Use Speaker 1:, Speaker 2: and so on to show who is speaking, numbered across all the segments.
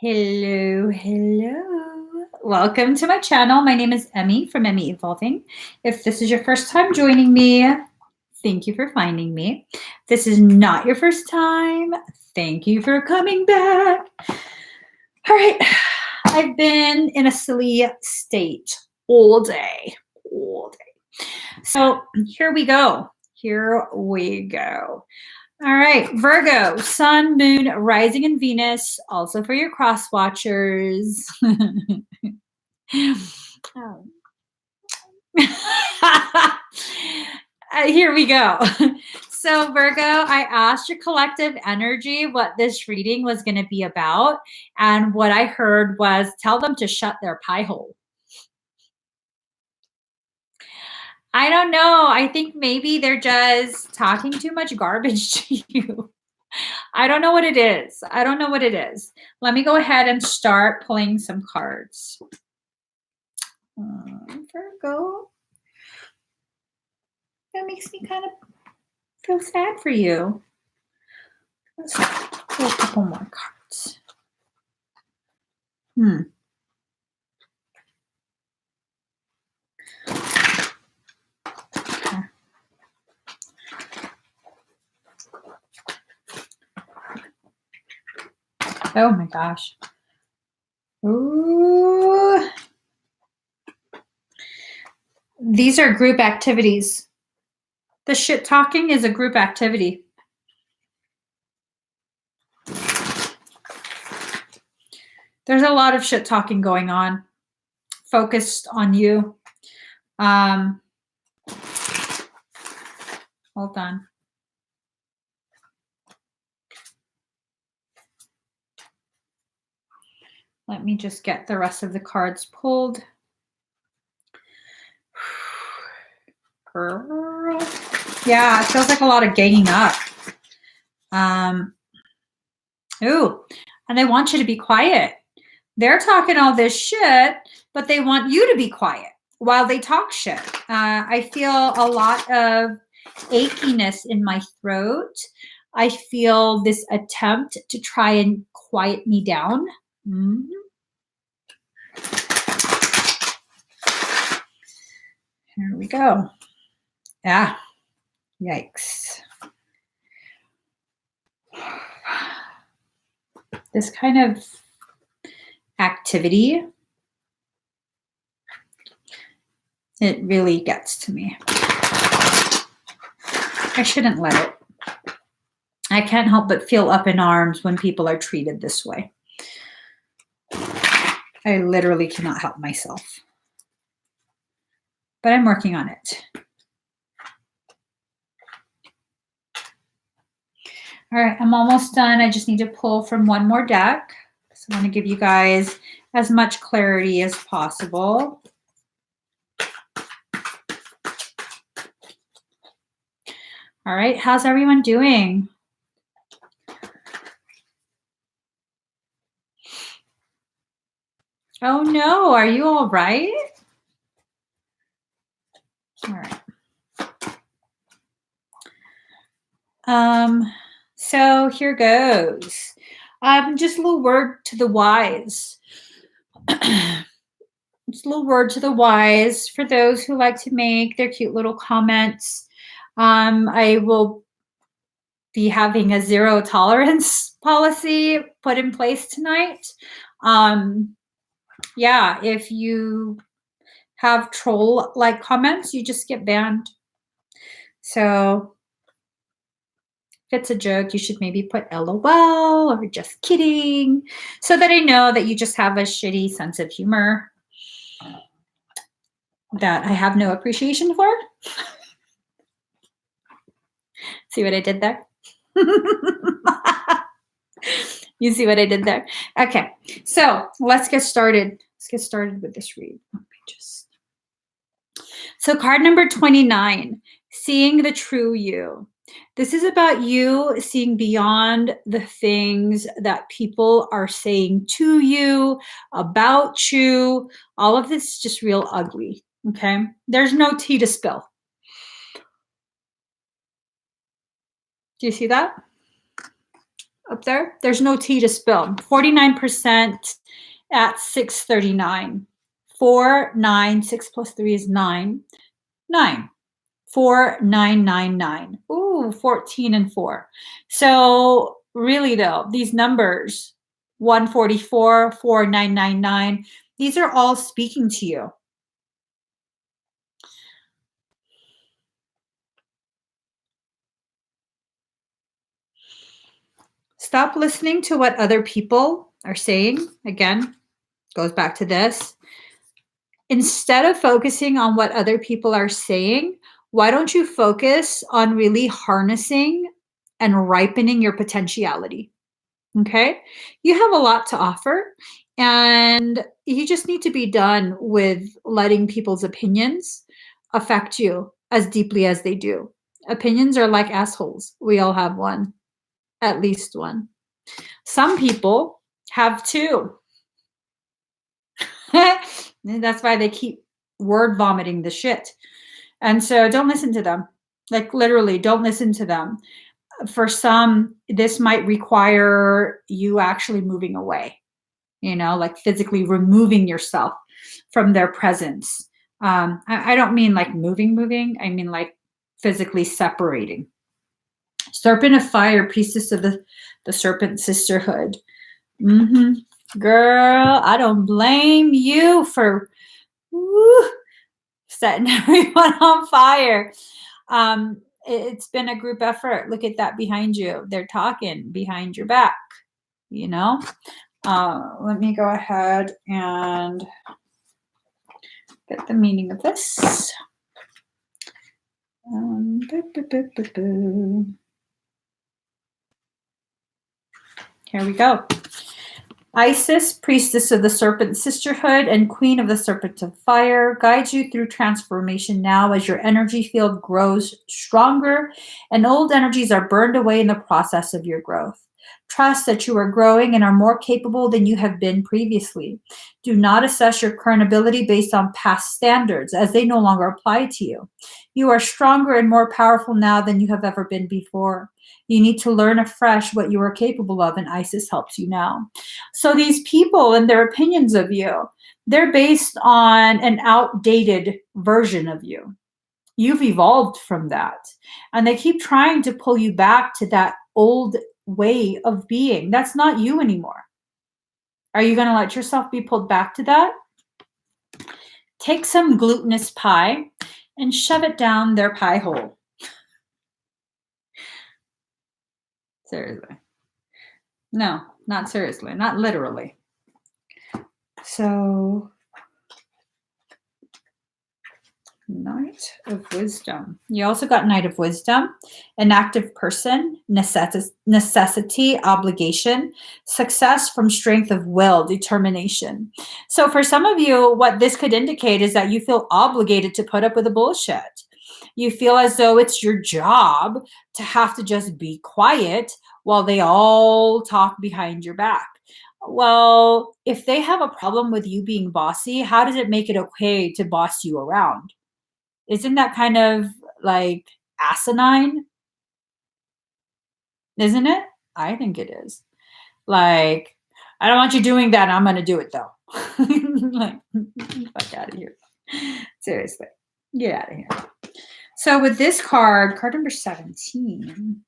Speaker 1: Hello, hello. Welcome to my channel. My name is Emmy from Emmy Evolving. If this is your first time joining me, thank you for finding me. If this is not your first time, thank you for coming back. All right, I've been in a silly state all day. So here we go. All right, Virgo, Sun, Moon, Rising, and Venus, also for your cross watchers. Here we go. So Virgo, I asked your collective energy what this reading was going to be about. And what I heard was tell them to shut their pie hole. I don't know. I think maybe they're just talking too much garbage to you. I don't know what it is. Let me go ahead and start pulling some cards. Virgo. That makes me kind of feel sad for you. Let's pull a couple more cards. Oh my gosh. Ooh. These are group activities. The shit talking is a group activity. There's a lot of shit talking going on, focused on you. Hold on. Let me just get the rest of the cards pulled. Girl. Yeah, it feels like a lot of ganging up. Ooh, and they want you to be quiet. They're talking all this shit, but they want you to be quiet while they talk shit. I feel a lot of achiness in my throat. I feel this attempt to try and quiet me down. Here we go. Yeah. Yikes. This kind of activity, it really gets to me. I shouldn't let it. I can't help but feel up in arms when people are treated this way. I literally cannot help myself. But I'm working on it. All right, I'm almost done. I just need to pull from one more deck. So I want to give you guys as much clarity as possible. All right, how's everyone doing? Oh no, are you all right? All right. So here goes. Just a little word to the wise. Just a little word to the wise for those who like to make their cute little comments. I will be having a zero tolerance policy put in place tonight. Yeah, if you have troll-like comments, you just get banned. So if it's a joke, you should maybe put LOL or just kidding so that I know that you just have a shitty sense of humor that I have no appreciation for. See what I did there? You see what I did there? Okay, so let's get started. Let's get started with this read. So card number 29, seeing the true you. This is about you seeing beyond the things that people are saying to you, about you. All of this is just real ugly, okay? There's no tea to spill. Do you see that? up there. There's no tea to spill. 49% at 639. 4, 9, 6 plus 3 is 9. 9. 4, 9, 9, 9. Ooh, 14 and 4. So really though, these numbers, 144, 4999, these are all speaking to you. Stop listening to what other people are saying. Again, goes back to this. Instead of focusing on what other people are saying, why don't you focus on really harnessing and ripening your potentiality? Okay. You have a lot to offer, and you just need to be done with letting people's opinions affect you as deeply as they do. Opinions are like assholes. We all have one, at least one. Some people have two. That's why they keep word vomiting the shit. And so don't listen to them. Like literally, don't listen to them. For some, this might require you actually moving away, like physically removing yourself from their presence. I don't mean like moving. I mean like physically separating. Serpent of Fire, priestess of the Serpent Sisterhood. Girl, I don't blame you for setting everyone on fire. It's been a group effort. Look at that behind you. They're talking behind your back, Let me go ahead and get the meaning of this. Here we go. Isis, priestess of the Serpent Sisterhood and queen of the Serpent of Fire, guides you through transformation now as your energy field grows stronger and old energies are burned away in the process of your growth. Trust that you are growing and are more capable than you have been previously. Do not assess your current ability based on past standards, as they no longer apply to you. You are stronger and more powerful now than you have ever been before. You need to learn afresh what you are capable of, and Isis helps you now. So these people and their opinions of you, they're based on an outdated version of you. You've evolved from that. And they keep trying to pull you back to that old way of being. That's not you anymore. Are you going to let yourself be pulled back to that? Take some glutinous pie and shove it down their pie hole. Seriously. No, not seriously, not literally. So, Knight of Wisdom. You also got Knight of Wisdom, an active person, necessity, obligation, success from strength of will, determination. So for some of you, what this could indicate is that you feel obligated to put up with the bullshit. You feel as though it's your job to have to just be quiet while they all talk behind your back. Well, if they have a problem with you being bossy, how does it make it okay to boss you around? Isn't that kind of like asinine? Isn't it? I think it is. Like, I don't want you doing that. I'm going to do it though. Like, fuck out of here. Seriously, get out of here. So with this card number 17.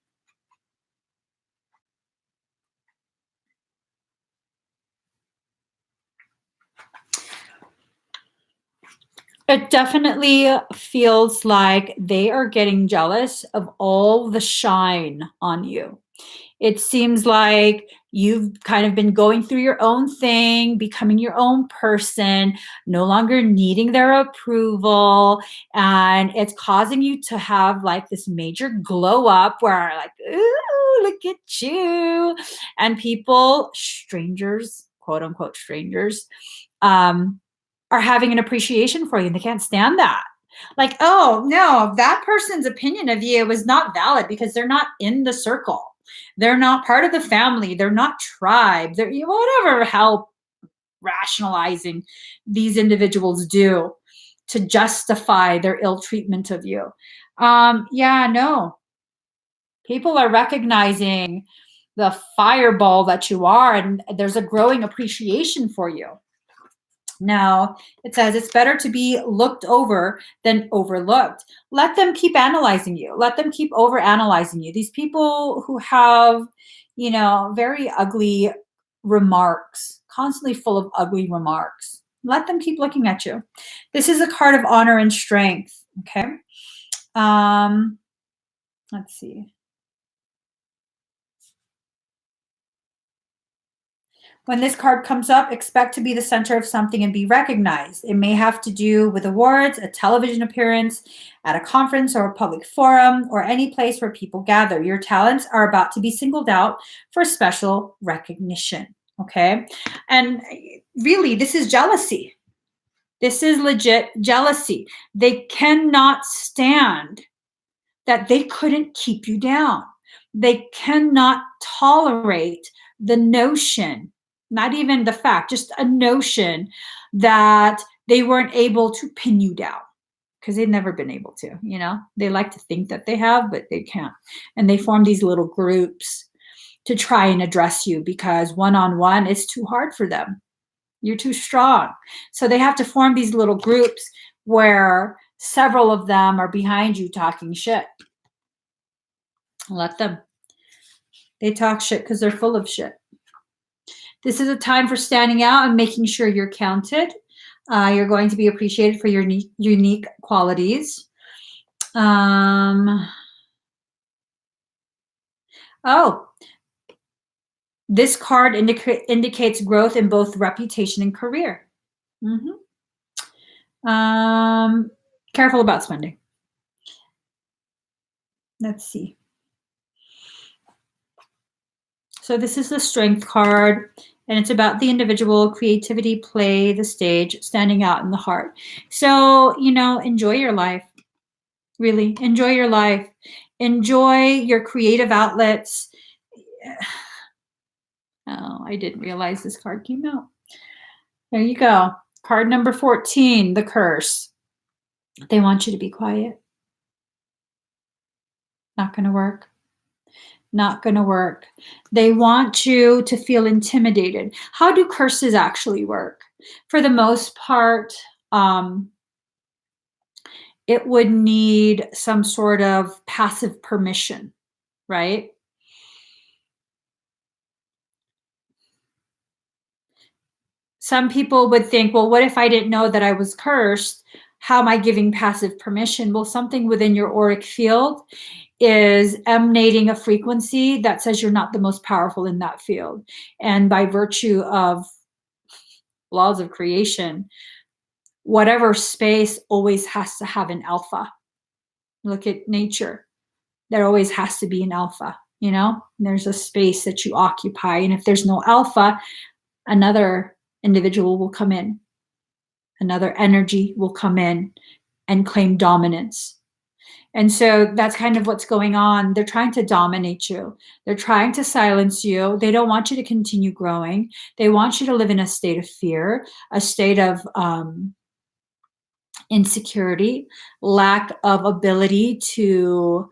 Speaker 1: It definitely feels like they are getting jealous of all the shine on you. It seems like you've kind of been going through your own thing, becoming your own person, no longer needing their approval. And it's causing you to have like this major glow up where like, ooh, look at you. And people, strangers, quote unquote strangers, are having an appreciation for you, and they can't stand that. Like, oh no, that person's opinion of you was not valid because they're not in the circle. They're not part of the family. They're not tribe. They're whatever hell rationalizing these individuals do to justify their ill treatment of you. Yeah, no. People are recognizing the fireball that you are, and there's a growing appreciation for you. Now, it says it's better to be looked over than overlooked. Let them keep analyzing you. Let them keep over analyzing you. These people who have, very ugly remarks, constantly full of ugly remarks. Let them keep looking at you. This is a card of honor and strength. Okay. Let's see. When this card comes up, expect to be the center of something and be recognized. It may have to do with awards, a television appearance, at a conference or a public forum, or any place where people gather. Your talents are about to be singled out for special recognition. Okay. And really, this is jealousy. This is legit jealousy. They cannot stand that they couldn't keep you down. They cannot tolerate the notion, not even the fact, just a notion that they weren't able to pin you down, because they've never been able to. They like to think that they have, but they can't. And they form these little groups to try and address you, because one-on-one is too hard for them. You're too strong. So they have to form these little groups where several of them are behind you talking shit. Let them. They talk shit because they're full of shit. This is a time for standing out and making sure you're counted. You're going to be appreciated for your unique qualities. This card indicates growth in both reputation and career. Careful about spending. Let's see. So this is the strength card, and it's about the individual, creativity, play, the stage, standing out in the heart. So, enjoy your life. Really, enjoy your life. Enjoy your creative outlets. Oh, I didn't realize this card came out. There you go. Card number 14, the curse. They want you to be quiet. Not going to work. Not going to work. They want you to feel intimidated. How do curses actually work? For the most part, it would need some sort of passive permission, right? Some people would think, well, what if I didn't know that I was cursed? How am I giving passive permission? Well, something within your auric field is emanating a frequency that says you're not the most powerful in that field. And by virtue of laws of creation, whatever space always has to have an alpha. Look at nature. There always has to be an alpha, There's a space that you occupy. And if there's no alpha, another individual will come in. Another energy will come in and claim dominance. And so that's kind of what's going on. They're trying to dominate you. They're trying to silence you. They don't want you to continue growing. They want you to live in a state of fear, a state of insecurity, lack of ability to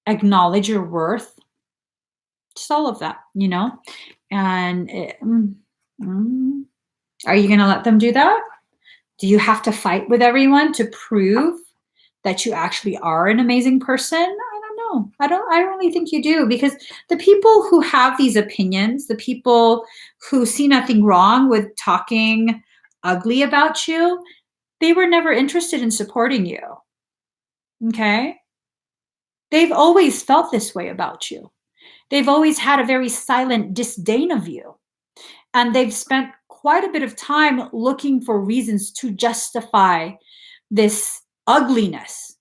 Speaker 1: acknowledge your worth. Just all of that, And are you going to let them do that? Do you have to fight with everyone to prove that you actually are an amazing person? I don't know. I don't really think you do, because the people who have these opinions, the people who see nothing wrong with talking ugly about you, they were never interested in supporting you. Okay? They've always felt this way about you. They've always had a very silent disdain of you. And they've spent quite a bit of time looking for reasons to justify this ugliness.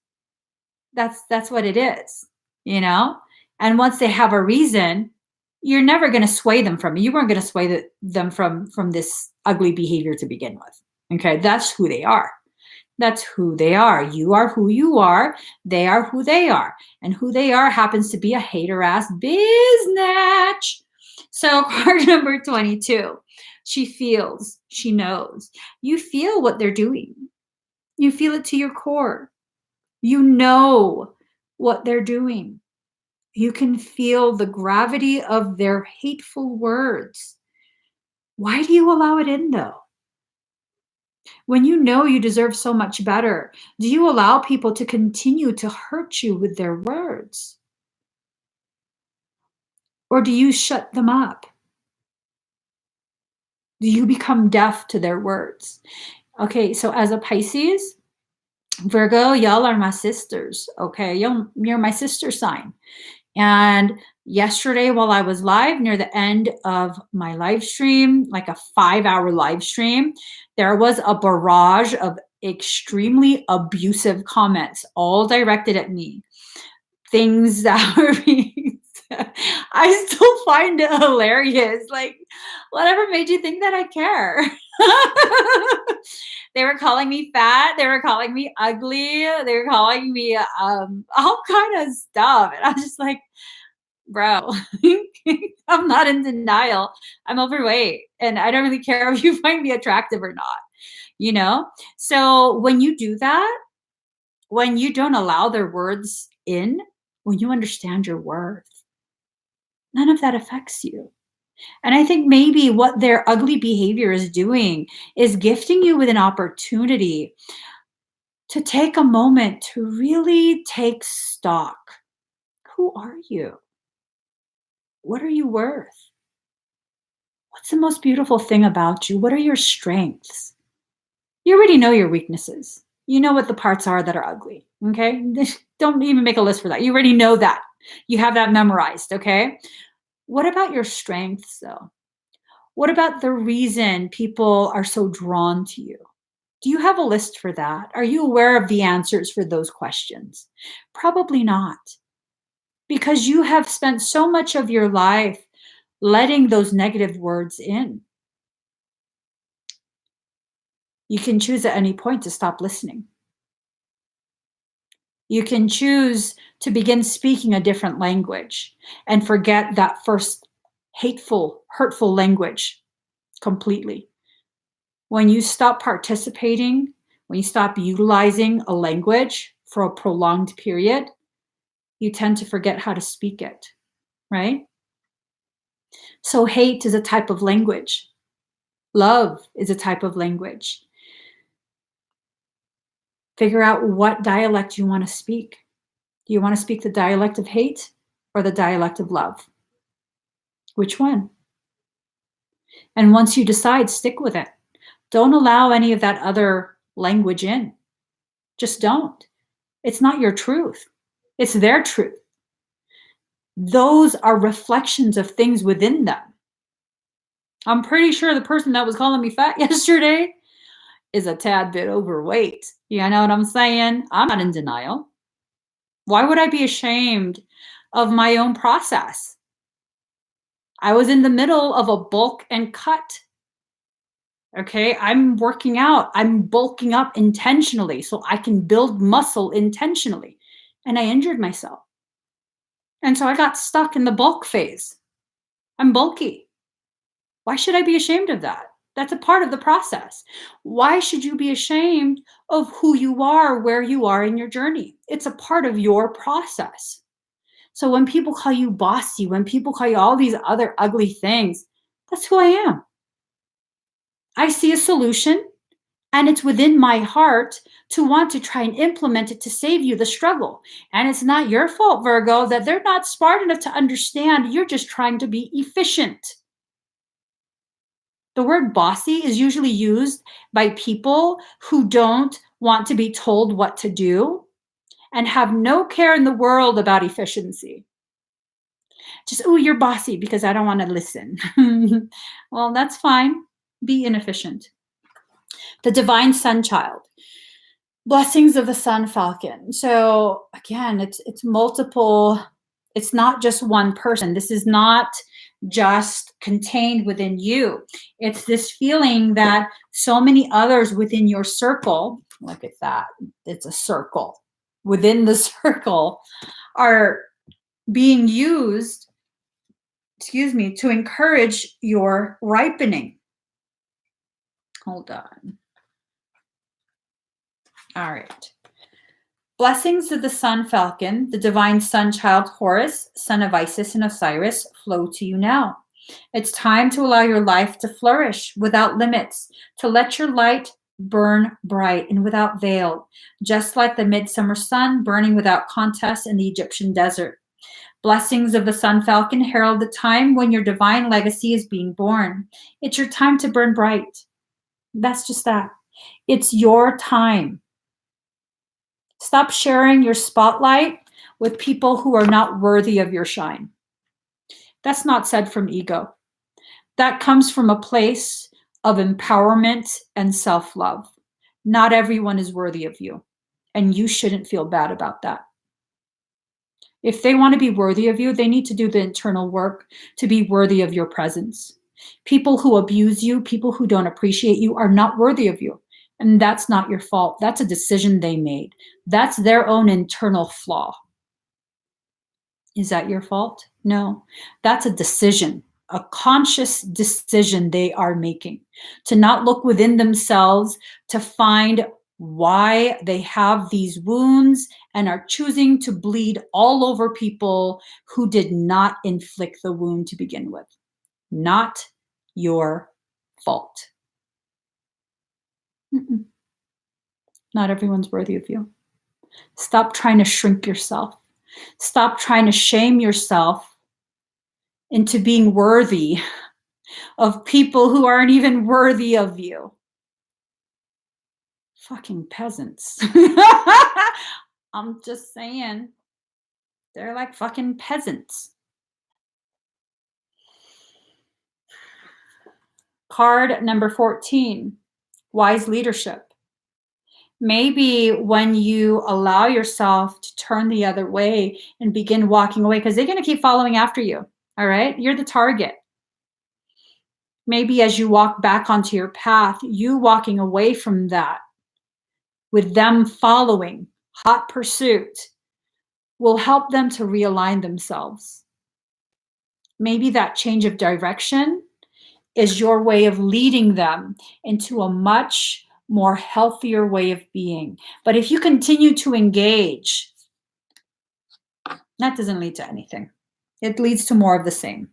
Speaker 1: That's what it is, And once they have a reason, you're never going to sway them from it. You weren't going to sway them from this ugly behavior to begin with. Okay, that's who they are. That's who they are. You are who you are. They are who they are. And who they are happens to be a hater-ass biznatch. So card number 22. She feels. She knows. You feel what they're doing. You feel it to your core. You know what they're doing. You can feel the gravity of their hateful words. Why do you allow it in, though? When you know you deserve so much better, do you allow people to continue to hurt you with their words? Or do you shut them up? Do you become deaf to their words? Okay, so as a Pisces, Virgo, y'all are my sisters, okay? You're my sister sign. And yesterday, while I was live near the end of my live stream, like a 5-hour live stream, there was a barrage of extremely abusive comments, all directed at me. Things that were being said. I still find it hilarious. Like, whatever made you think that I care? They were calling me fat. They were calling me ugly. They were calling me all kind of stuff. And I was just like, bro, I'm not in denial. I'm overweight. And I don't really care if you find me attractive or not, you know? So when you do that, when you don't allow their words in, when you understand your worth, none of that affects you. And I think maybe what their ugly behavior is doing is gifting you with an opportunity to take a moment to really take stock. Who are you? What are you worth? What's the most beautiful thing about you? What are your strengths? You already know your weaknesses. You know what the parts are that are ugly, okay? Don't even make a list for that. You already know that. You have that memorized, okay? What about your strengths, though? What about the reason people are so drawn to you? Do you have a list for that? Are you aware of the answers for those questions? Probably not, because you have spent so much of your life letting those negative words in. You can choose at any point to stop listening. You can choose to begin speaking a different language and forget that first hateful, hurtful language completely. When you stop participating, when you stop utilizing a language for a prolonged period, you tend to forget how to speak it, right? So hate is a type of language. Love is a type of language. Figure out what dialect you want to speak. Do you want to speak the dialect of hate or the dialect of love? Which one? And once you decide, stick with it. Don't allow any of that other language in. Just don't. It's not your truth. It's their truth. Those are reflections of things within them. I'm pretty sure the person that was calling me fat yesterday is a tad bit overweight. You know what I'm saying? I'm not in denial. Why would I be ashamed of my own process? I was in the middle of a bulk and cut. Okay, I'm working out. I'm bulking up intentionally so I can build muscle intentionally. And I injured myself. And so I got stuck in the bulk phase. I'm bulky. Why should I be ashamed of that? That's a part of the process. Why should you be ashamed of who you are, where you are in your journey? It's a part of your process. So when people call you bossy, when people call you all these other ugly things, that's who I am. I see a solution, and it's within my heart to want to try and implement it to save you the struggle. And it's not your fault, Virgo, that they're not smart enough to understand you're just trying to be efficient. The word bossy is usually used by people who don't want to be told what to do and have no care in the world about efficiency. Just, oh, you're bossy because I don't want to listen. Well, that's fine. Be inefficient. The divine sun child. Blessings of the sun falcon. So again, it's multiple. It's not just one person. This is not just contained within you. It's this feeling that so many others within your circle, look at that, it's a circle, within the circle are being used, to encourage your ripening. Hold on. All right. Blessings of the Sun Falcon, the divine sun child Horus, son of Isis and Osiris, flow to you now. It's time to allow your life to flourish without limits, to let your light burn bright and without veil, just like the midsummer sun burning without contest in the Egyptian desert. Blessings of the Sun Falcon herald the time when your divine legacy is being born. It's your time to burn bright. That's just that. It's your time. Stop sharing your spotlight with people who are not worthy of your shine. That's not said from ego. That comes from a place of empowerment and self-love. Not everyone is worthy of you, and you shouldn't feel bad about that. If they want to be worthy of you, they need to do the internal work to be worthy of your presence. People who abuse you, people who don't appreciate you are not worthy of you. And that's not your fault. That's a decision they made. That's their own internal flaw. Is that your fault? No, that's a decision, a conscious decision they are making to not look within themselves to find why they have these wounds and are choosing to bleed all over people who did not inflict the wound to begin with. Not your fault. Mm-mm. Not everyone's worthy of you. Stop trying to shrink yourself. Stop trying to shame yourself into being worthy of people who aren't even worthy of you. Fucking peasants. I'm just saying. They're like fucking peasants. Card number 14, wise leadership. Maybe when you allow yourself to turn the other way and begin walking away, because they're going to keep following after you, all right? You're the target. Maybe as you walk back onto your path, you walking away from that with them following, hot pursuit, will help them to realign themselves. Maybe that change of direction is your way of leading them into a much more healthier way of being. But if you continue to engage, that doesn't lead to anything. It leads to more of the same.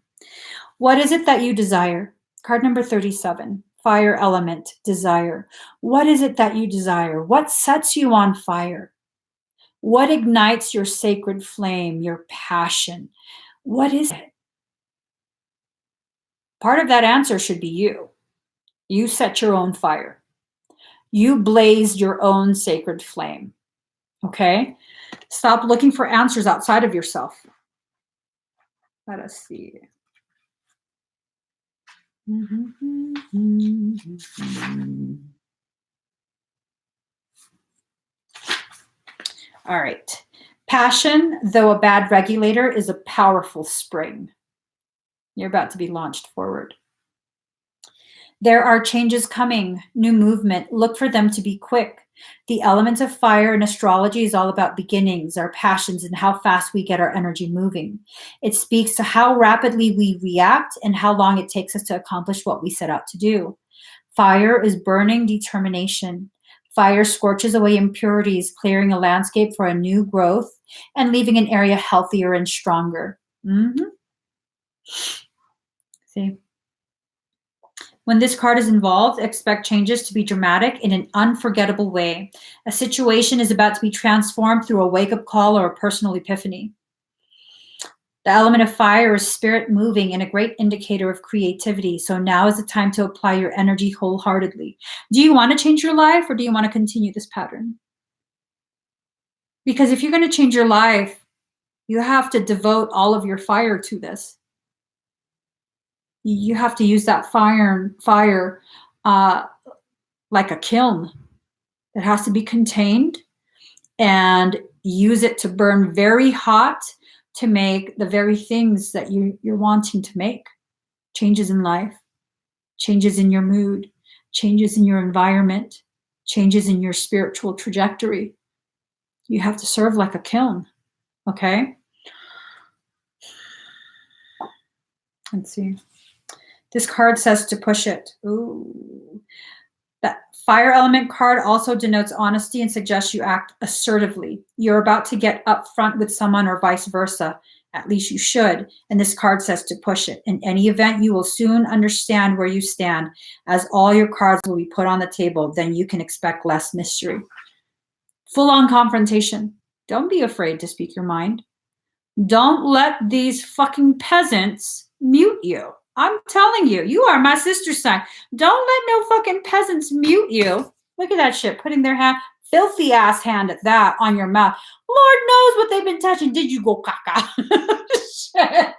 Speaker 1: What is it that you desire? Card number 37, fire element, desire. What is it that you desire? What sets you on fire? What ignites your sacred flame, your passion? What is it? Part of that answer should be you. You set your own fire. You blaze your own sacred flame. Okay? Stop looking for answers outside of yourself. Let us see. All right. Passion, though a bad regulator, is a powerful spring. You're about to be launched forward. There are changes coming, new movement. Look for them to be quick. The element of fire in astrology is all about beginnings, our passions, and how fast we get our energy moving. It speaks to how rapidly we react and how long it takes us to accomplish what we set out to do. Fire is burning determination. Fire scorches away impurities, clearing a landscape for a new growth and leaving an area healthier and stronger. See? When this card is involved, expect changes to be dramatic in an unforgettable way. A situation is about to be transformed through a wake-up call or a personal epiphany. The element of fire is spirit moving and a great indicator of creativity. So now is the time to apply your energy wholeheartedly. Do you want to change your life, or do you want to continue this pattern? Because if you're going to change your life, you have to devote all of your fire to this. You have to use that fire like a kiln. It has to be contained and use it to burn very hot to make the very things that you're wanting to make. Changes in life, changes in your mood, changes in your environment, changes in your spiritual trajectory. You have to serve like a kiln, okay? Let's see. This card says to push it. Ooh. That fire element card also denotes honesty and suggests you act assertively. You're about to get upfront with someone or vice versa. At least you should. And this card says to push it. In any event, you will soon understand where you stand, as all your cards will be put on the table. Then you can expect less mystery. Full-on confrontation. Don't be afraid to speak your mind. Don't let these fucking peasants mute you. I'm telling you, you are my sister sign. Don't let no fucking peasants mute you. Look at that shit, putting their hand, filthy ass hand at that on your mouth. Lord knows what they've been touching. Did you go caca? Shit.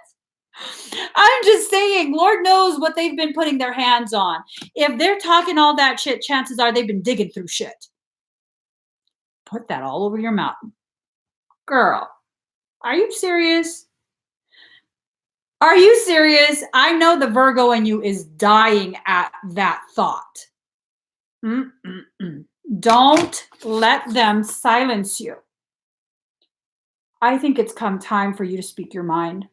Speaker 1: I'm just saying, Lord knows what they've been putting their hands on. If they're talking all that shit, chances are they've been digging through shit. Put that all over your mouth. Girl, are you serious? Are you serious? I know the Virgo in you is dying at that thought. Don't let them silence you. I think it's come time for you to speak your mind.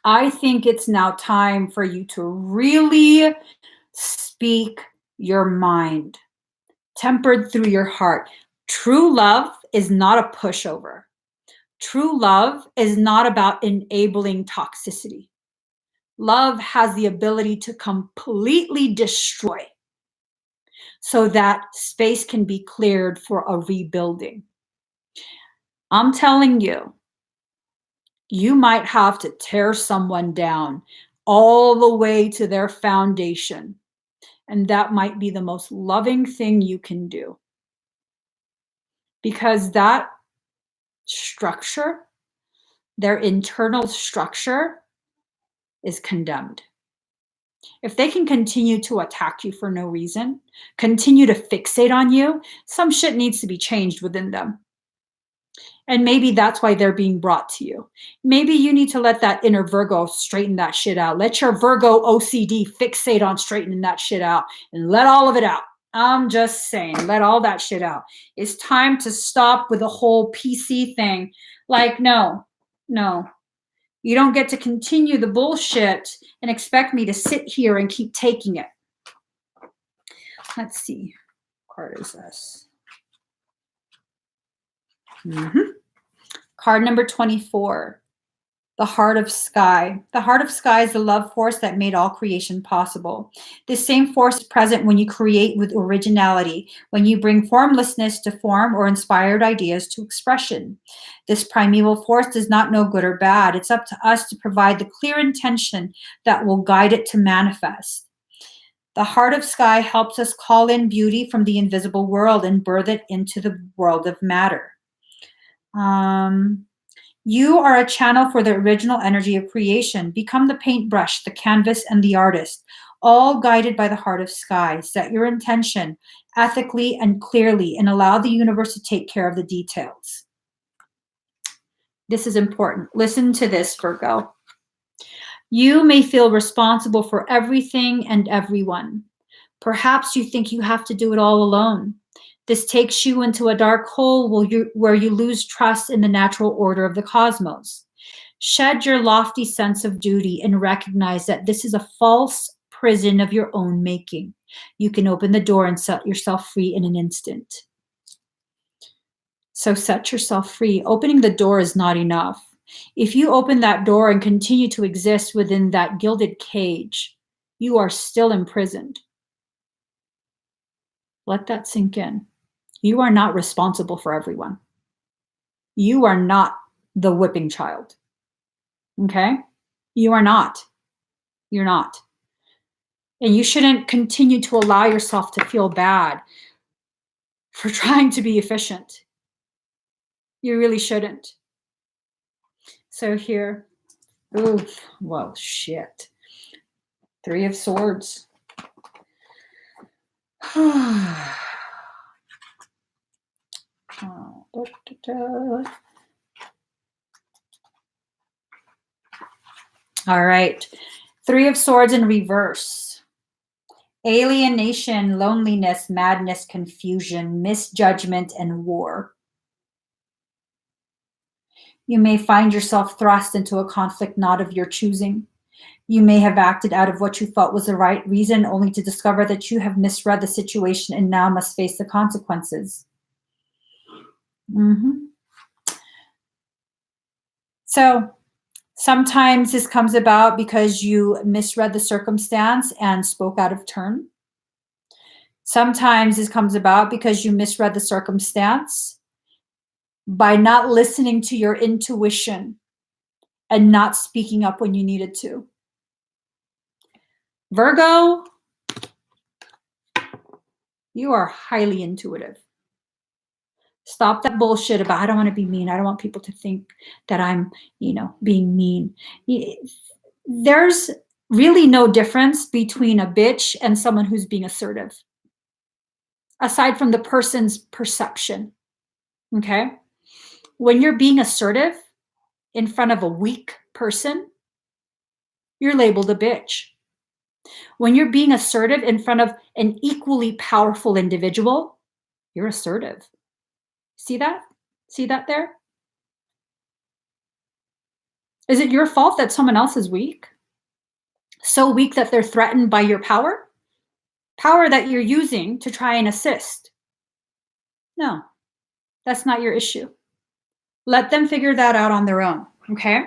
Speaker 1: I think it's now time for you to really speak your mind, tempered through your heart. True love is not a pushover. True love is not about enabling toxicity. Love has the ability to completely destroy so that space can be cleared for a rebuilding. I'm telling you, you might have to tear someone down all the way to their foundation. And that might be the most loving thing you can do. Because that structure, their internal structure, is condemned. If they can continue to attack you for no reason, continue to fixate on you, some shit needs to be changed within them. And maybe that's why they're being brought to you. Maybe you need to let that inner Virgo straighten that shit out. Let your Virgo OCD fixate on straightening that shit out and let all of it out. I'm just saying, let all that shit out. It's time to stop with the whole PC thing. Like, no. You don't get to continue the bullshit and expect me to sit here and keep taking it. Let's see. What card is this? Card number 24. The Heart of Sky. The Heart of Sky is the love force that made all creation possible. This same force is present when you create with originality, when you bring formlessness to form or inspired ideas to expression. This primeval force does not know good or bad. It's up to us to provide the clear intention that will guide it to manifest. The Heart of Sky helps us call in beauty from the invisible world and birth it into the world of matter. You are a channel for the original energy of creation. Become the paintbrush, the canvas, and the artist, all guided by the Heart of Sky. Set your intention ethically and clearly and allow the universe to take care of the details. This is important. Listen to this, Virgo. You may feel responsible for everything and everyone. Perhaps you think you have to do it all alone. This takes you into a dark hole where you lose trust in the natural order of the cosmos. Shed your lofty sense of duty and recognize that this is a false prison of your own making. You can open the door and set yourself free in an instant. So set yourself free. Opening the door is not enough. If you open that door and continue to exist within that gilded cage, you are still imprisoned. Let that sink in. You are not responsible for everyone. You are not the whipping child. Okay? You are not. You're not. And you shouldn't continue to allow yourself to feel bad for trying to be efficient. You really shouldn't. So here, oof, well, shit. 3 of Swords. All right. 3 of Swords in reverse. Alienation, loneliness, madness, confusion, misjudgment, and war. You may find yourself thrust into a conflict not of your choosing. You may have acted out of what you thought was the right reason, only to discover that you have misread the situation and now must face the consequences. So sometimes this comes about because you misread the circumstance and spoke out of turn. Sometimes this comes about because you misread the circumstance by not listening to your intuition and not speaking up when you needed to. Virgo, you are highly intuitive. Stop that bullshit about, I don't want to be mean. I don't want people to think that I'm, being mean. There's really no difference between a bitch and someone who's being assertive, aside from the person's perception. Okay? When you're being assertive in front of a weak person, you're labeled a bitch. When you're being assertive in front of an equally powerful individual, you're assertive. See that? See that there? Is it your fault that someone else is weak? So weak that they're threatened by your power? Power that you're using to try and assist. No, that's not your issue. Let them figure that out on their own, okay?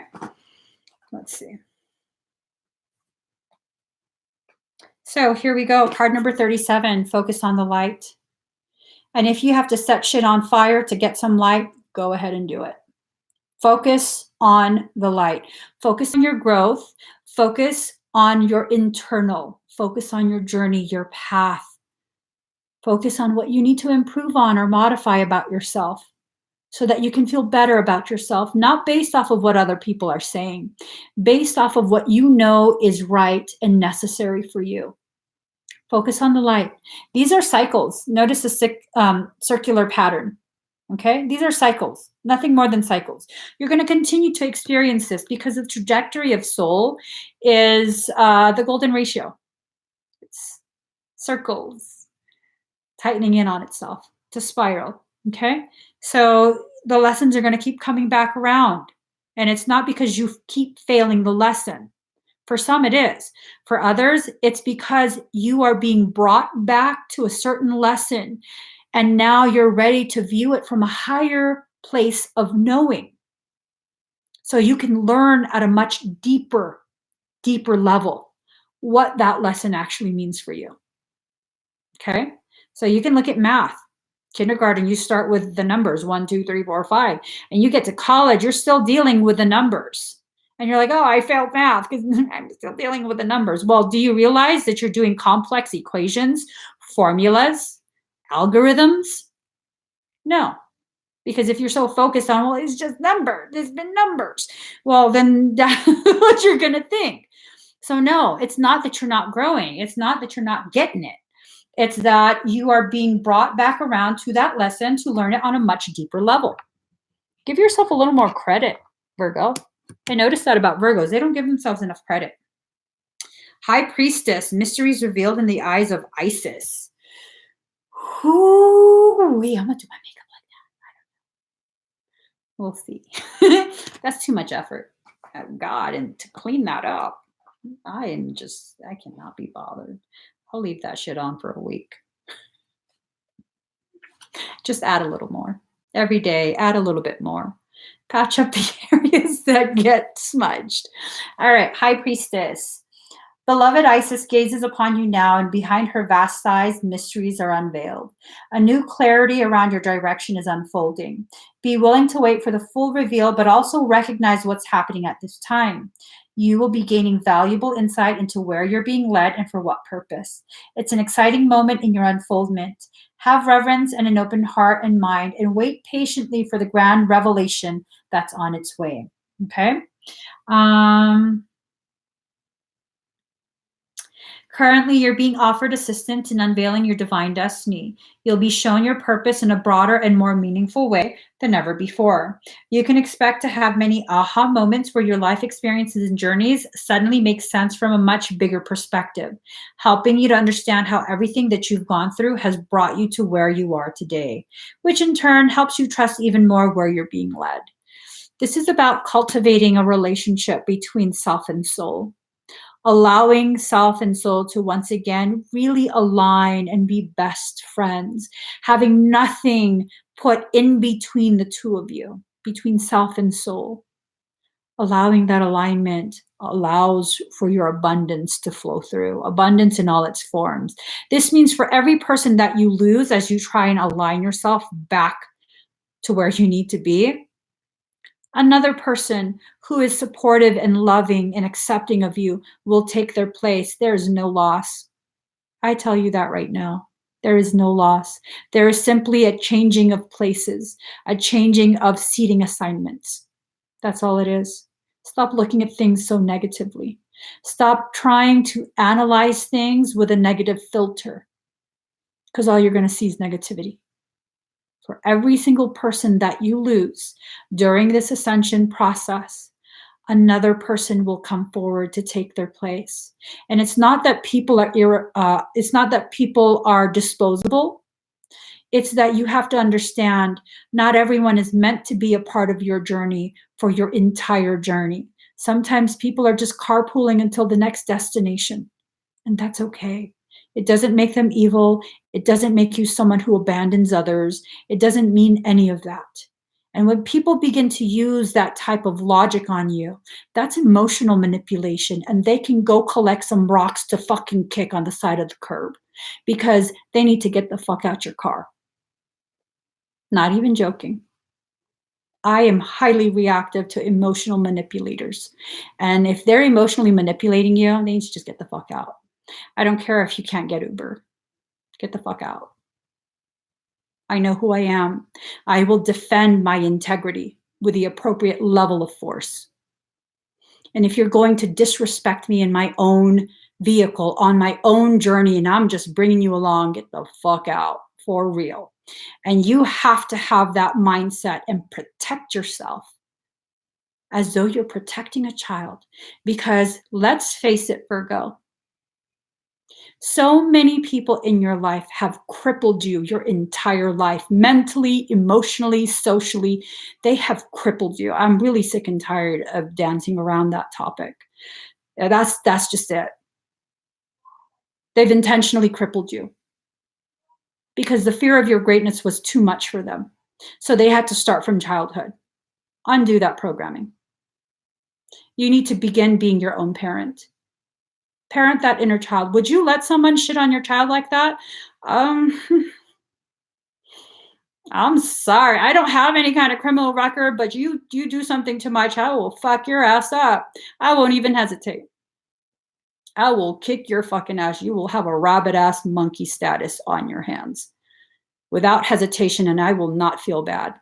Speaker 1: Let's see. So here we go. Card number 37, focus on the light. And if you have to set shit on fire to get some light, go ahead and do it. Focus on the light. Focus on your growth. Focus on your internal. Focus on your journey, your path. Focus on what you need to improve on or modify about yourself so that you can feel better about yourself, not based off of what other people are saying, based off of what you know is right and necessary for you. Focus on the light. These are cycles. Notice the circular pattern. Okay, these are cycles, nothing more than cycles. You're going to continue to experience this because the trajectory of soul is the golden ratio. It's circles, tightening in on itself to spiral. Okay, so the lessons are going to keep coming back around. And it's not because you keep failing the lesson. For some, it is. For others, it's because you are being brought back to a certain lesson. And now you're ready to view it from a higher place of knowing. So you can learn at a much deeper level what that lesson actually means for you. Okay? So you can look at math. Kindergarten, you start with the numbers 1, 2, 3, 4, 5. And you get to college, you're still dealing with the numbers. And you're like, oh, I failed math because I'm still dealing with the numbers. Well, do you realize that you're doing complex equations, formulas, algorithms? No, because if you're so focused on, well, it's just numbers, it's been numbers. Well, then that's what you're going to think. So no, it's not that you're not growing. It's not that you're not getting it. It's that you are being brought back around to that lesson to learn it on a much deeper level. Give yourself a little more credit, Virgo. I noticed that about Virgos. They don't give themselves enough credit. High Priestess, mysteries revealed in the eyes of Isis. Ooh, wait, I'm going to do my makeup like that. We'll see. That's too much effort. Oh, God, and to clean that up, I cannot be bothered. I'll leave that shit on for a week. Just add a little more. Every day, add a little bit more. Patch up the areas that get smudged. All right, High Priestess. Beloved Isis gazes upon you now, and behind her vast eyes, mysteries are unveiled. A new clarity around your direction is unfolding. Be willing to wait for the full reveal, but also recognize what's happening at this time. You will be gaining valuable insight into where you're being led and for what purpose. It's an exciting moment in your unfoldment. Have reverence and an open heart and mind, and wait patiently for the grand revelation that's on its way. Okay? Currently, you're being offered assistance in unveiling your divine destiny. You'll be shown your purpose in a broader and more meaningful way than ever before. You can expect to have many aha moments where your life experiences and journeys suddenly make sense from a much bigger perspective, helping you to understand how everything that you've gone through has brought you to where you are today, which in turn helps you trust even more where you're being led. This is about cultivating a relationship between self and soul. allowing self and soul to once again really align and be best friends, having nothing put in between the two of you, between self and soul. Allowing that alignment allows for your abundance to flow through, abundance in all its forms. This means for every person that you lose as you try and align yourself back to where you need to be, another person who is supportive and loving and accepting of you will take their place. There is no loss. I tell you that right now. There is no loss. There is simply a changing of places, a changing of seating assignments. That's all it is. Stop looking at things so negatively. Stop trying to analyze things with a negative filter, because all you're going to see is negativity. For every single person that you lose during this ascension process, another person will come forward to take their place. And it's not that people are disposable. It's that you have to understand not everyone is meant to be a part of your journey for your entire journey. Sometimes people are just carpooling until the next destination, and that's okay. It doesn't make them evil. It doesn't make you someone who abandons others. It doesn't mean any of that. And when people begin to use that type of logic on you, that's emotional manipulation, and they can go collect some rocks to fucking kick on the side of the curb because they need to get the fuck out your car. Not even joking. I am highly reactive to emotional manipulators. And if they're emotionally manipulating you, they need to just get the fuck out. I don't care if you can't get Uber. Get the fuck out. I know who I am. I will defend my integrity with the appropriate level of force. And if you're going to disrespect me in my own vehicle, on my own journey, and I'm just bringing you along, get the fuck out, for real. And you have to have that mindset and protect yourself as though you're protecting a child. Because let's face it, Virgo, so many people in your life have crippled you your entire life, mentally, emotionally, socially. They have crippled you. I'm really sick and tired of dancing around that topic. That's just it. They've intentionally crippled you because the fear of your greatness was too much for them. So they had to start from childhood. Undo that programming. You need to begin being your own parent. Parent that inner child. Would you let someone shit on your child like that? I'm sorry. I don't have any kind of criminal record, but you do something to my child, will fuck your ass up. I won't even hesitate. I will kick your fucking ass. You will have a rabbit ass monkey status on your hands without hesitation, and I will not feel bad.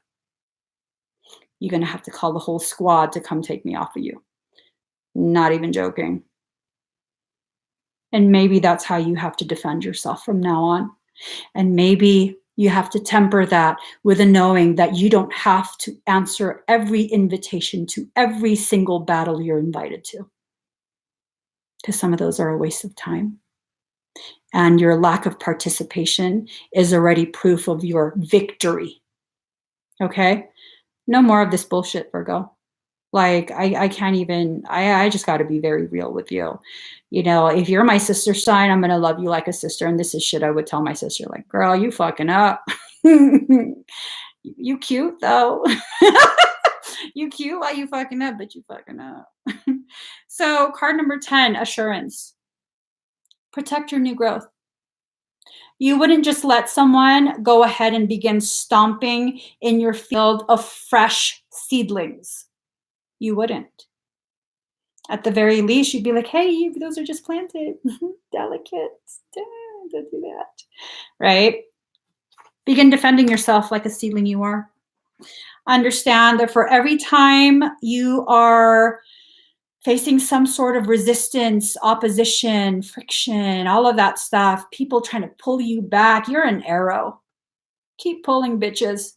Speaker 1: You're going to have to call the whole squad to come take me off of you. Not even joking. And maybe that's how you have to defend yourself from now on. And maybe you have to temper that with a knowing that you don't have to answer every invitation to every single battle you're invited to. Because some of those are a waste of time. And your lack of participation is already proof of your victory. Okay? No more of this bullshit, Virgo. Like, I can't even, I just got to be very real with you. You know, if you're my sister sign, I'm going to love you like a sister. And this is shit I would tell my sister, like, girl, you fucking up. You cute, though. You cute while you fucking up, but you fucking up. So card number 10, assurance. Protect your new growth. You wouldn't just let someone go ahead and begin stomping in your field of fresh seedlings. You wouldn't. At the very least, you'd be like, hey, those are just planted. Delicate. Don't do that. Right? Begin defending yourself like a seedling you are. Understand that for every time you are facing some sort of resistance, opposition, friction, all of that stuff, people trying to pull you back, you're an arrow. Keep pulling, bitches.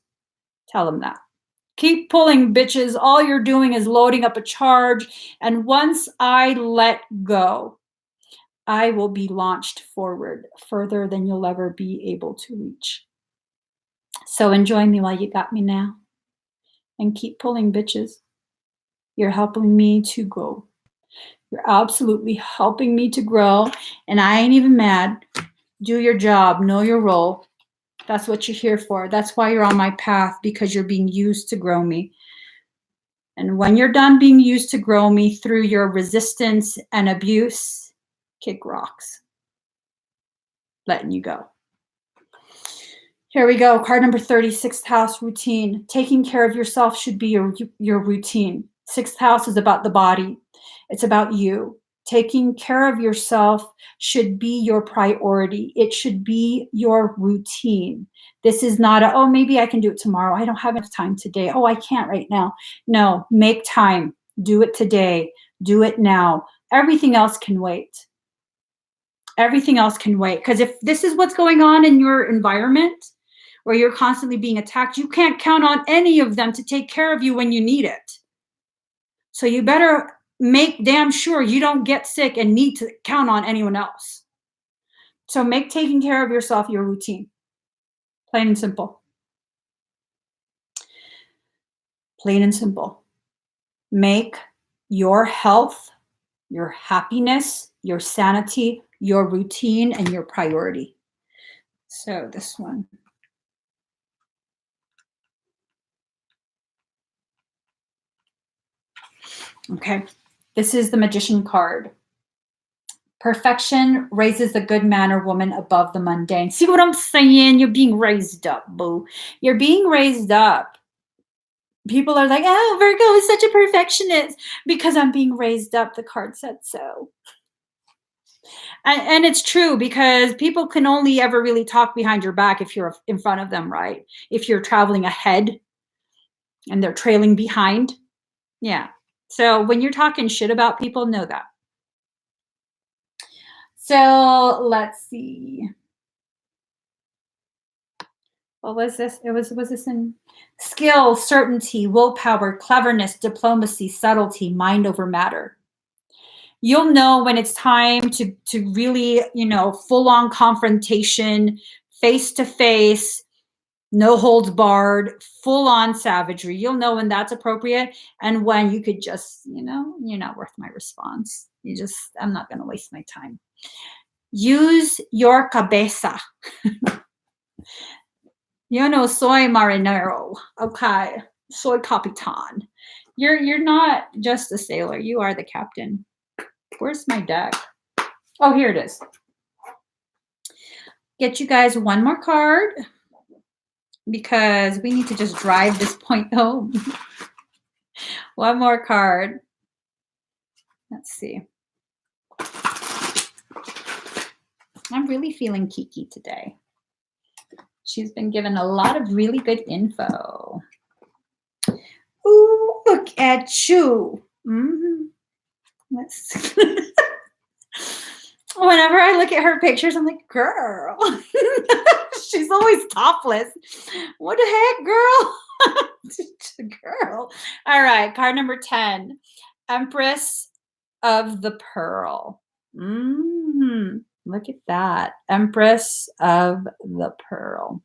Speaker 1: Tell them that. Keep pulling, bitches. All you're doing is loading up a charge. And once I let go, I will be launched forward further than you'll ever be able to reach. So enjoy me while you got me now. And keep pulling, bitches. You're helping me to grow. You're absolutely helping me to grow, and I ain't even mad. Do your job, know your role. That's what you're here for. That's why you're on my path, because you're being used to grow me. And when you're done being used to grow me through your resistance and abuse, kick rocks. Letting you go. Here we go. Card number 30, sixth house, routine. Taking care of yourself should be your routine. Sixth house is about the body. It's about you. Taking care of yourself should be your priority. It should be your routine. This is not a, oh, maybe I can do it tomorrow. I don't have enough time today. Oh, I can't right now. No, make time. Do it today. Do it now. Everything else can wait. Everything else can wait. Because if this is what's going on in your environment, where you're constantly being attacked, you can't count on any of them to take care of you when you need it. So you better make damn sure you don't get sick and need to count on anyone else. So make taking care of yourself your routine. Plain and simple. Plain and simple. Make your health, your happiness, your sanity, your routine, and your priority. So this one. Okay, this is the Magician card. Perfection raises the good man or woman above the mundane. See what I'm saying? You're being raised up, boo. You're being raised up. People are like, oh, Virgo is such a perfectionist. Because I'm being raised up, the card said so. And it's true, because people can only ever really talk behind your back if you're in front of them, right? If you're traveling ahead and they're trailing behind. Yeah. So when you're talking shit about people, know that. So let's see. What was this? Was this in skill, certainty, willpower, cleverness, diplomacy, subtlety, mind over matter. You'll know when it's time to really, full on confrontation, face to face, no holds barred, full on savagery. You'll know when that's appropriate, and when you could just, you're not worth my response. I'm not going to waste my time. Use your cabeza. Yo no soy marinero. Okay. Soy capitan. You're not just a sailor. You are the captain. Where's my deck? Oh, here it is. Get you guys one more card, because we need to just drive this point home. One more card. Let's see. I'm really feeling Kiki today. She's been given a lot of really good info. Ooh, look at you. Let's Whenever I look at her pictures, I'm like, girl. She's always topless. What the heck, girl? Girl. All right, card number 10. Empress of the Pearl. Look at that. Empress of the Pearl.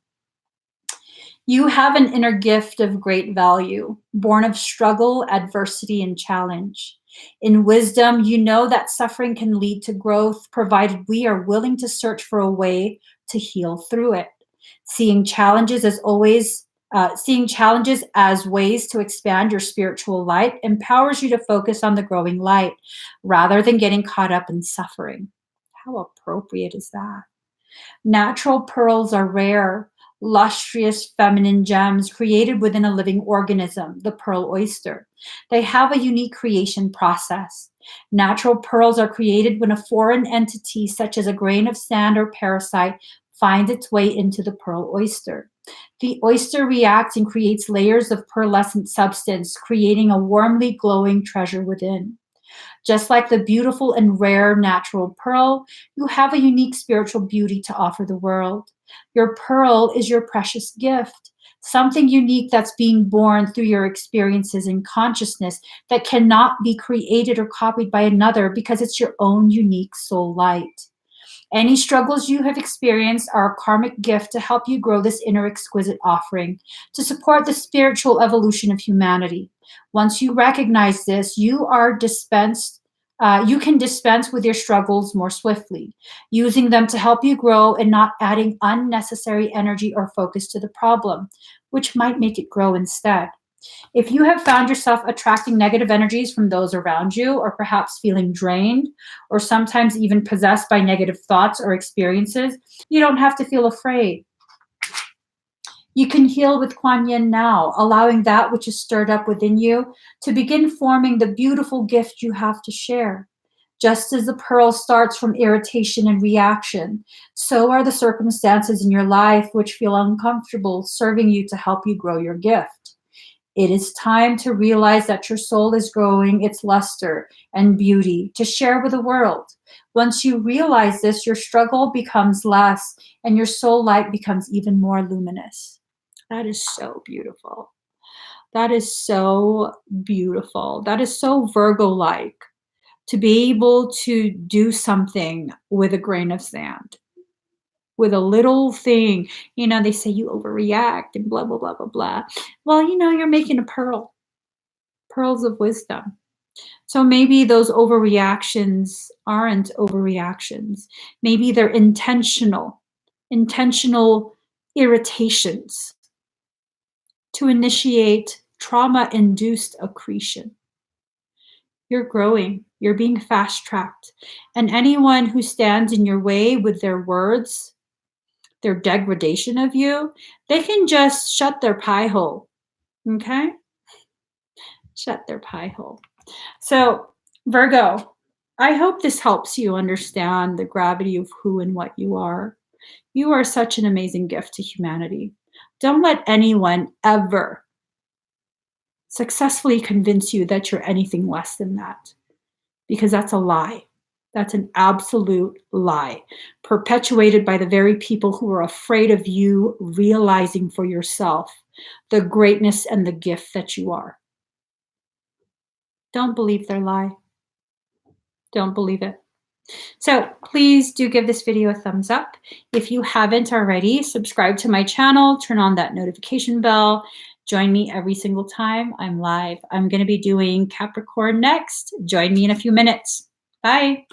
Speaker 1: You have an inner gift of great value, born of struggle, adversity, and challenge. In wisdom, you know that suffering can lead to growth, provided we are willing to search for a way to heal through it. Seeing challenges as ways to expand your spiritual light empowers you to focus on the growing light rather than getting caught up in suffering. How appropriate is that? Natural pearls are rare, lustrous feminine gems created within a living organism, the pearl oyster. They have a unique creation process. Natural pearls are created when a foreign entity, such as a grain of sand or parasite, finds its way into the pearl oyster. The oyster reacts and creates layers of pearlescent substance, creating a warmly glowing treasure within. Just like the beautiful and rare natural pearl, you have a unique spiritual beauty to offer the world. Your pearl is your precious gift, something unique that's being born through your experiences and consciousness that cannot be created or copied by another, because it's your own unique soul light. Any struggles you have experienced are a karmic gift to help you grow this inner exquisite offering, to support the spiritual evolution of humanity. Once you recognize this, you are dispensed You can dispense with your struggles more swiftly, using them to help you grow and not adding unnecessary energy or focus to the problem, which might make it grow instead. If you have found yourself attracting negative energies from those around you, or perhaps feeling drained, or sometimes even possessed by negative thoughts or experiences, you don't have to feel afraid. You can heal with Kuan Yin now, allowing that which is stirred up within you to begin forming the beautiful gift you have to share. Just as the pearl starts from irritation and reaction, so are the circumstances in your life which feel uncomfortable serving you to help you grow your gift. It is time to realize that your soul is growing its luster and beauty to share with the world. Once you realize this, your struggle becomes less and your soul light becomes even more luminous. That is so beautiful. That is so beautiful. That is so Virgo-like, to be able to do something with a grain of sand, with a little thing. You know, they say you overreact and blah, blah, blah, blah, blah. Well, you know, you're making a pearl, pearls of wisdom. So maybe those overreactions aren't overreactions. Maybe they're intentional irritations to initiate trauma-induced accretion. You're growing, you're being fast-tracked, and anyone who stands in your way with their words, their degradation of you, they can just shut their pie hole, okay? Shut their pie hole. So, Virgo, I hope this helps you understand the gravity of who and what you are. You are such an amazing gift to humanity. Don't let anyone ever successfully convince you that you're anything less than that, because that's a lie. That's an absolute lie, perpetuated by the very people who are afraid of you realizing for yourself the greatness and the gift that you are. Don't believe their lie. Don't believe it. So please do give this video a thumbs up. If you haven't already, subscribe to my channel, turn on that notification bell. Join me every single time I'm live. I'm going to be doing Capricorn next. Join me in a few minutes. Bye.